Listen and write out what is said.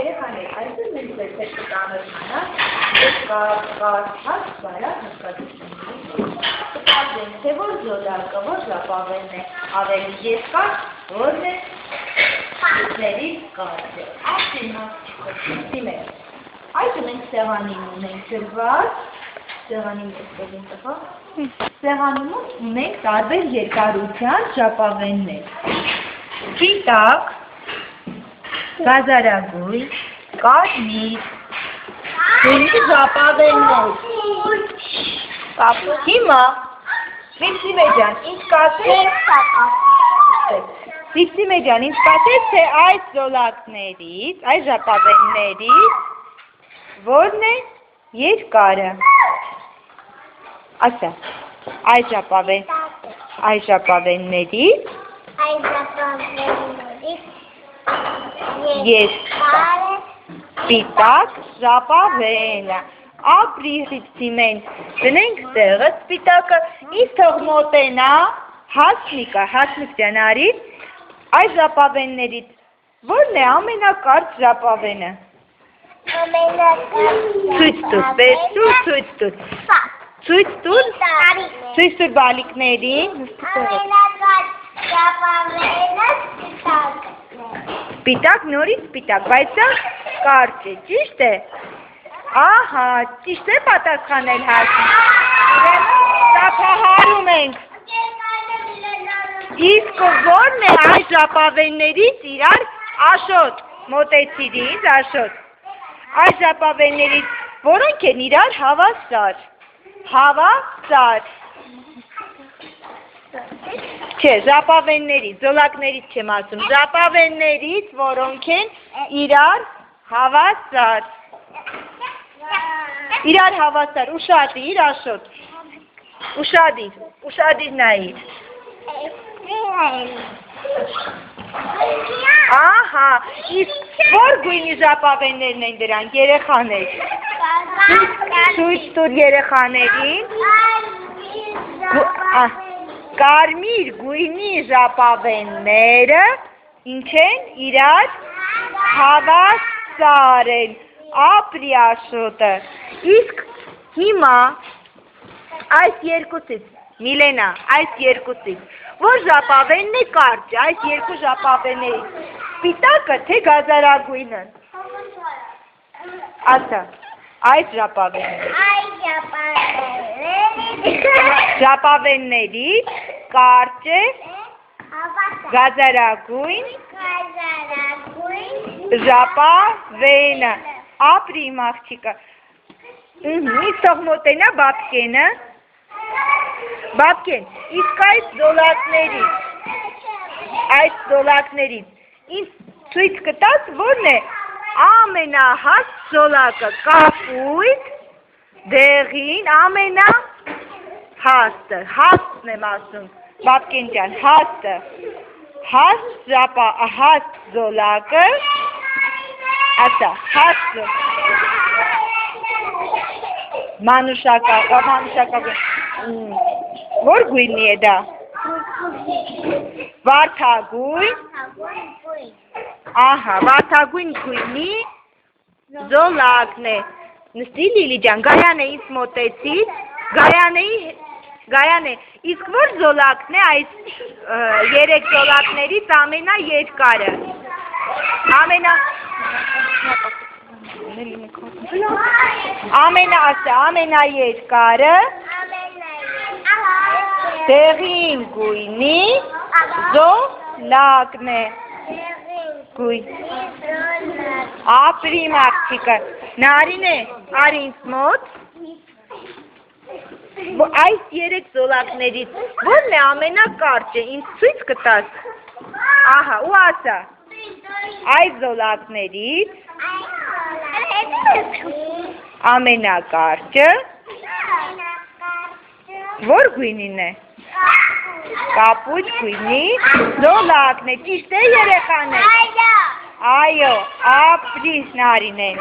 Երեխաներ, այսօր մենք ձեզ հետ կտանոթանանք կարդաց բարակ հատկացությունների կտազենք, թե որ զոդարկը, որ ժապավենն է ավելի երկար, որն է սուտներից կարդը։ Այսին մասիքոսի մեր։ Այսը մենք սեղանին ունենք գրված, սեղանի մեջ կողին տղա, սեղանում ունենք տարբեր երկարության ժապավեններ։ Սպիտակ, գազարագույն, կարմիր, գույնի ժապավեններ։ Հիմա, Վիպսիմե ջան, ինձ կասեց, թե այս զոլակներից, այս ժապավեններից, որն է երկարը։ Ասա, այս ժապավեններից, երկարը, սպիտակ ժապավենը, ապրի Վիպսիմեն, դնենք տեղը սպիտակը, ինձ թող մոտենա, Հասմիկ ջան արի, այս ժապավեններից, որն է ամենակարճ ժապավենը։ Ցույց տուր բալիկներին։ Սպիտակ, նորից սպիտակ, բայց դա կարճ է, ճիշտ է։ Ահա, ճիշտ է պատասխանել Հասմիկ։ Տափահարում ենք։ Իսկ որն է այս ժապավեններից իրար Աշոտ, մոտեցիր ինձ Աշոտ։ Այս ժապավեններից որոնք են իրար հավասար։ Չէ, ժապավեններից, զոլակներից չեմ ասում, ժապավեններից որոնք են իրար հավասար։ Իրար հավասար, ուշադիր Աշոտ, ուշադիր նայիր։ Ահա, իսկ որ գույնի ժապավեններն են դրանք, երեխաներ։ Ցույց տուր երեխաներին։ Կարմիր գույնի ժապավենները ինչ են իրար հավասար են, ապրի Աշոտը։ Իսկ հիմա այս երկուսից, Միլենա, այս երկուսից, որ ժապավենն է կարճ, այս երկու ժապավեններից, սպիտակը թե գազարագույնը։ Ասա, այս ժապավեններից կարճ է գազարագույն ժապավենը, ապրի իմ աղջիկը։ Ինձ թող մոտենա Բաբկենը։ Բաբկեն, իսկ այս զոլակներից, ինձ ցույց կտաս, որն է ամենահաստ զոլակը, կապույտ, դեղին, ամենահաստը, հաստն եմ ասում, Բաբկեն ջան, հաստը, հաստ զոլակը, ասա, հաստ մանուշակագույն, որ գույնի է դա, վարդագույն, ահա, վարդագույն գույնի զոլակն է, նստի Լիլի ջան, Գայանե ինձ մոտեցիր, Գայանե, իսկ որ զոլակն է այս երեք զոլակներից ամենաերկարը, ամենաերկարը, դեղին գույնի զոլակն է, ապրի մաղջիկը, Նարինե, արի ինձ մոտ, այս երեք զոլակներից որն է ամենակարճը, ինձ ցույց կտաս, ահա, ու ասա, այս զոլակներից ամենակարճը որ գույնին է, կապույտ գույնի զոլակն է, ճիշտ է երեխաներ, այո, ապրի Նարինեն,